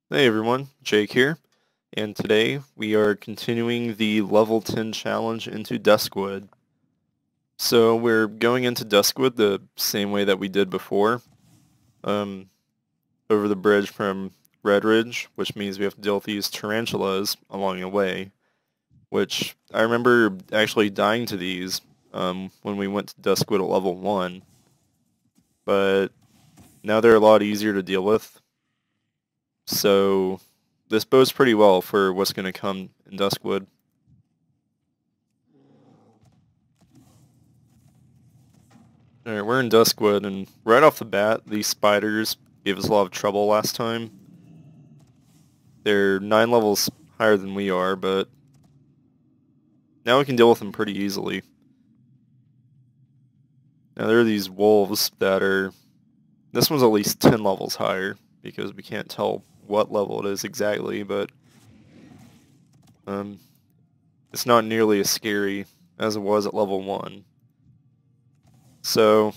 Hey everyone, Jake here, and today we are continuing the level 10 challenge into Duskwood. So we're going into Duskwood the same way that we did before, um, over the bridge from Red Ridge, which means we have to deal with these tarantulas along the way, which I remember actually dying to these when we went to Duskwood at level 1, but now they're a lot easier to deal with. So this bodes pretty well for what's going to come in Duskwood. Alright, we're in Duskwood, and right off the bat, these spiders gave us a lot of trouble last time. They're 9 levels higher than we are, but now we can deal with them pretty easily. Now there are these wolves that are... This one's at least 10 levels higher, because we can't tell what level it is exactly, but it's not nearly as scary as it was at level 1. So,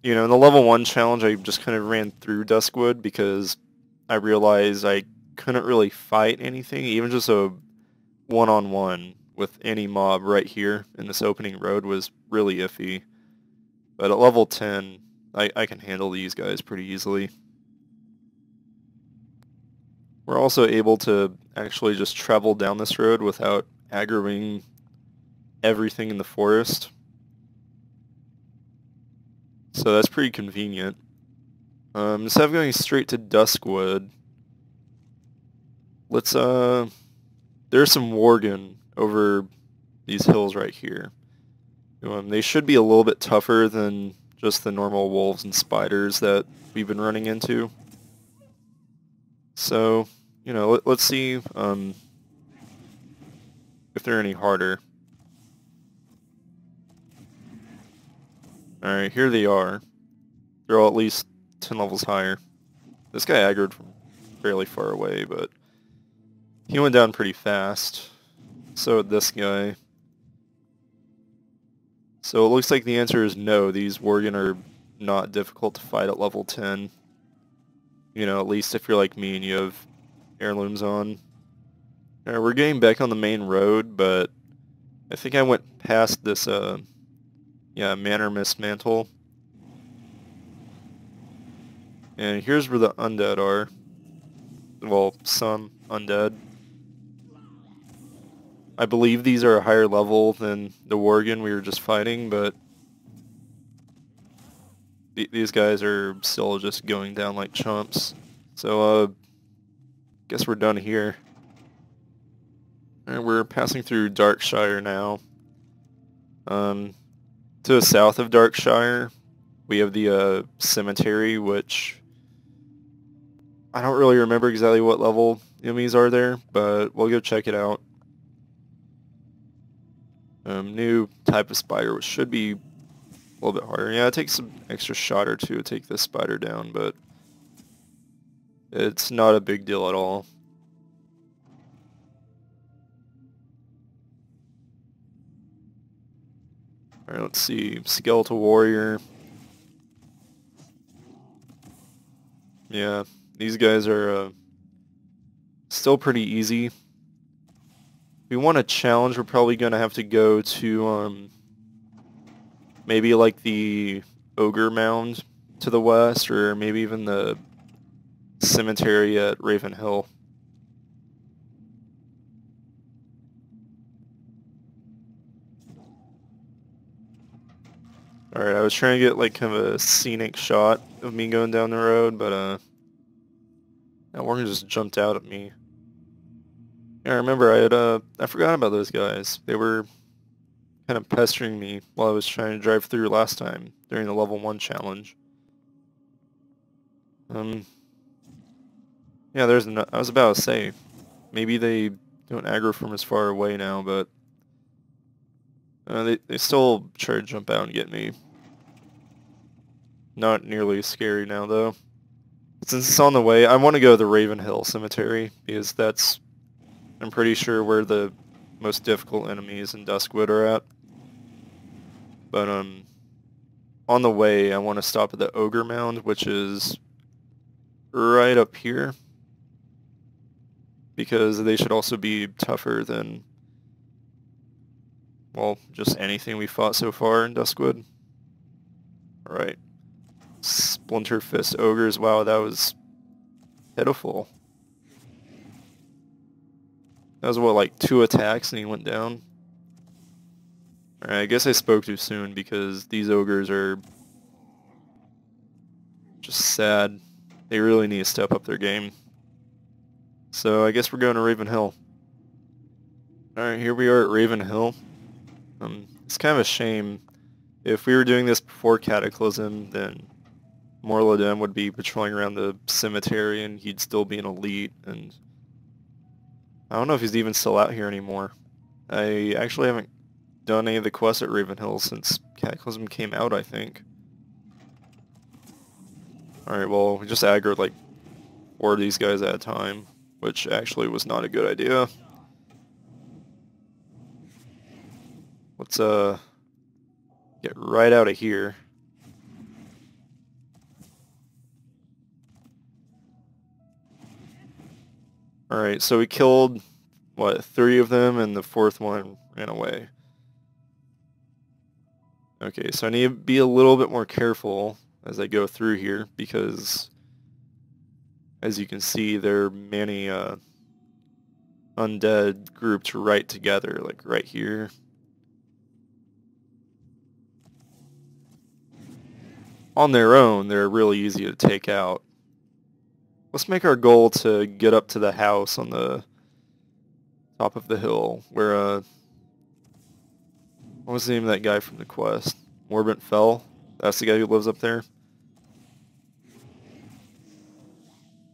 in the level 1 challenge, I just kind of ran through Duskwood because I realized I couldn't really fight anything, even just a one-on-one with any mob right here in this opening road was really iffy. But at level 10, I can handle these guys pretty easily. We're also able to actually just travel down this road without aggroing everything in the forest. So that's pretty convenient. Instead of going straight to Duskwood, let's, there's some Worgen over these hills right here. They should be a little bit tougher than just the normal wolves and spiders that we've been running into. So, let's see if they're any harder. Alright, here they are. They're all at least 10 levels higher. This guy aggroed from fairly far away, but he went down pretty fast. So did this guy. So it looks like the answer is no. These Worgen are not difficult to fight at level 10. At least if you're like me and you have heirlooms on. Alright, we're getting back on the main road, but I think I went past this, Manor Mismantle. And here's where the undead are. Well, some undead. I believe these are a higher level than the Worgen we were just fighting, but these guys are still just going down like chumps. So, guess we're done here. Alright, we're passing through Darkshire now. To the south of Darkshire, we have the cemetery, which I don't really remember exactly what level enemies are there, but we'll go check it out. New type of spider, which should be a little bit harder. Yeah, it takes some extra shot or two to take this spider down, but it's not a big deal at all. Alright, let's see. Skeletal Warrior. Yeah, these guys are still pretty easy. If we want a challenge, we're probably going to have to go to maybe like the Ogre Mound to the west, or maybe even the cemetery at Raven Hill. Alright, I was trying to get like kind of a scenic shot of me going down the road, but that Worgen just jumped out at me. Yeah, I remember I forgot about those guys. They were kind of pestering me while I was trying to drive through last time during the level 1 challenge. Yeah, I was about to say, maybe they don't aggro from as far away now, but they still try to jump out and get me. Not nearly as scary now, though. Since it's on the way, I want to go to the Raven Hill Cemetery, because that's, I'm pretty sure, where the most difficult enemies in Duskwood are at. But, on the way, I want to stop at the Ogre Mound, which is right up here. because they should also be tougher than, well, just anything we fought so far in Duskwood. Alright. Splinter Fist Ogres, wow, that was pitiful. That was what, like 2 attacks and he went down? Alright, I guess I spoke too soon because these ogres are just sad. They really need to step up their game. So I guess we're going to Raven Hill. Alright, here we are at Raven Hill. It's kind of a shame. If we were doing this before Cataclysm, then mor'ladim would be patrolling around the cemetery and he'd still be an elite, and I don't know if he's even still out here anymore. I actually haven't done any of the quests at Raven Hill since Cataclysm came out, I think. Alright, well, we just aggroed like 4 of these guys at a time, which actually was not a good idea. Let's get right out of here. Alright, so we killed, what, 3 of them, and the 4th one ran away. Okay, so I need to be a little bit more careful as I go through here, because as you can see, there are many undead grouped right together, like right here. On their own, they're really easy to take out. Let's make our goal to get up to the house on the top of the hill where, what was the name of that guy from the quest? Morbent Fell? That's the guy who lives up there.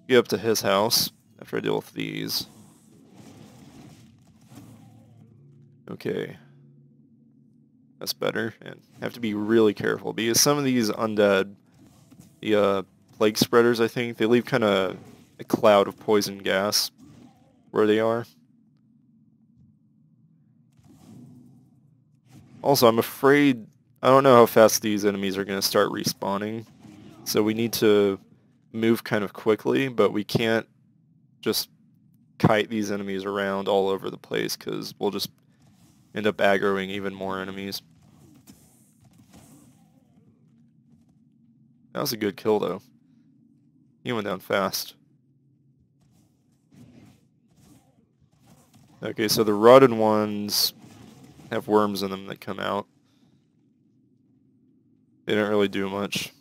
Get up to his house after I deal with these. Okay. That's better. And have to be really careful because some of these undead, the plague spreaders, I think, they leave kind of a cloud of poison gas where they are. Also, I'm afraid, I don't know how fast these enemies are going to start respawning, so we need to move kind of quickly, but we can't just kite these enemies around all over the place because we'll just end up aggroing even more enemies. That was a good kill, though. He went down fast. Okay, so the rotted ones have worms in them that come out. They don't really do much,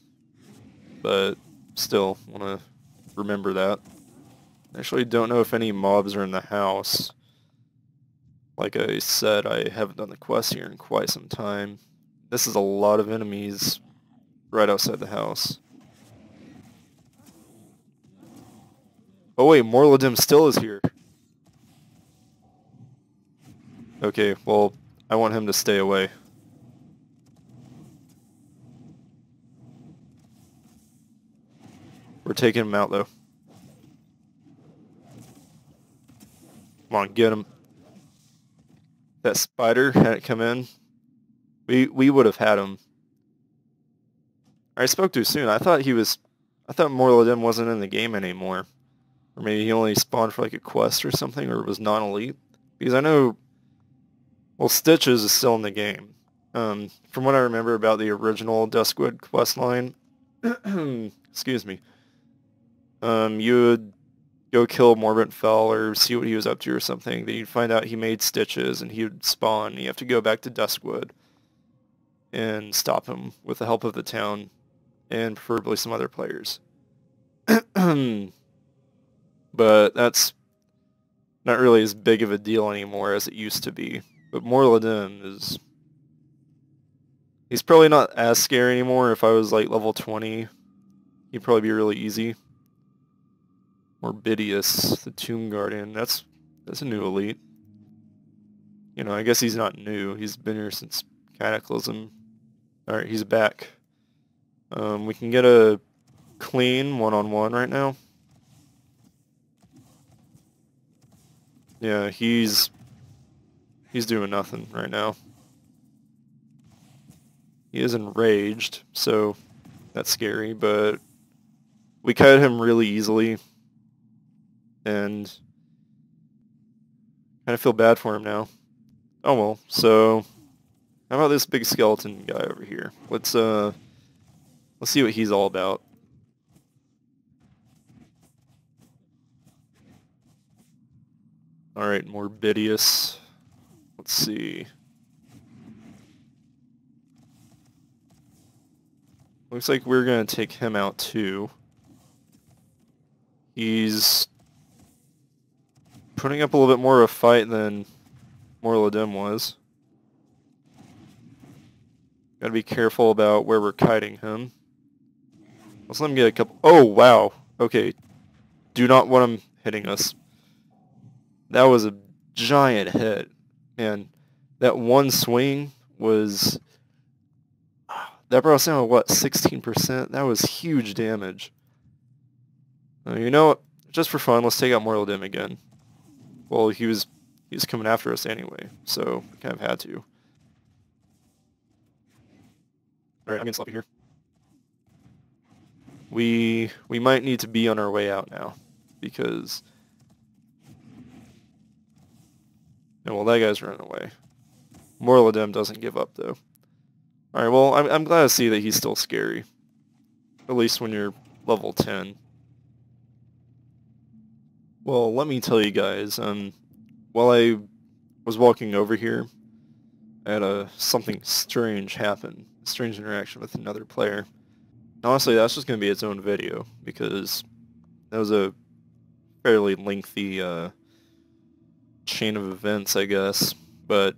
but still want to remember that. I actually don't know if any mobs are in the house. Like I said, I haven't done the quest here in quite some time. This is a lot of enemies right outside the house. Oh wait, mor'ladim still is here. Okay, well, I want him to stay away. We're taking him out, though. Come on, get him. That spider hadn't come in. We would have had him. I spoke too soon. I thought mor'ladim wasn't in the game anymore. Or maybe he only spawned for like a quest or something, or was non-elite. Because I know, well, Stitches is still in the game. From what I remember about the original Duskwood quest line, excuse me, you would go kill Morbent Fell or see what he was up to or something. Then you'd find out he made Stitches and he would spawn. You have to go back to Duskwood and stop him with the help of the town and preferably some other players. But that's not really as big of a deal anymore as it used to be. But mor'ladim is... he's probably not as scary anymore. If I was like level 20, he'd probably be really easy. Morbidius, the Tomb Guardian, that's a new elite. You know, I guess he's not new. He's been here since Cataclysm. Alright, he's back. We can get a clean one-on-one right now. Yeah, he's doing nothing right now. He is enraged, so that's scary, but we kited him really easily. And Kind of feel bad for him now. Oh well, so how about this big skeleton guy over here? Let's see what he's all about. Alright, Morbidius. Let's see. Looks like we're gonna take him out too. He's putting up a little bit more of a fight than mor'ladim was. Gotta be careful about where we're kiting him. Let's let him get a couple... Oh, wow. Okay. Do not want him hitting us. That was a giant hit. Man, that one swing was... That brought us down to, what, 16%? That was huge damage. You know what? Just for fun, let's take out mor'ladim again. Well, he was coming after us anyway, so we kind of had to. Alright, I'm getting sloppy here. We might need to be on our way out now, because... No, well, that guy's running away. mor'ladim doesn't give up, though. Alright, well, I'm glad to see that he's still scary. At least when you're level 10. Well, let me tell you guys, while I was walking over here, I had something strange happen. A strange interaction with another player. Honestly, that's just going to be its own video, because that was a fairly lengthy chain of events, I guess. But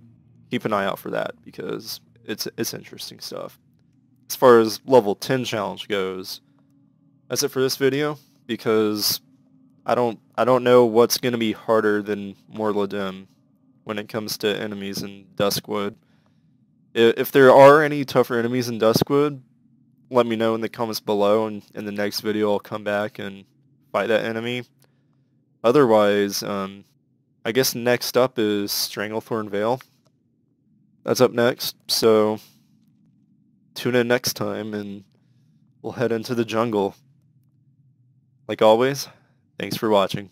keep an eye out for that, because it's interesting stuff. As far as level 10 challenge goes, that's it for this video, because I don't know what's going to be harder than mor'ladim when it comes to enemies in Duskwood. If there are any tougher enemies in Duskwood, let me know in the comments below, and in the next video I'll come back and fight that enemy. Otherwise, I guess next up is Stranglethorn Vale. That's up next, so tune in next time and we'll head into the jungle. Like always, thanks for watching.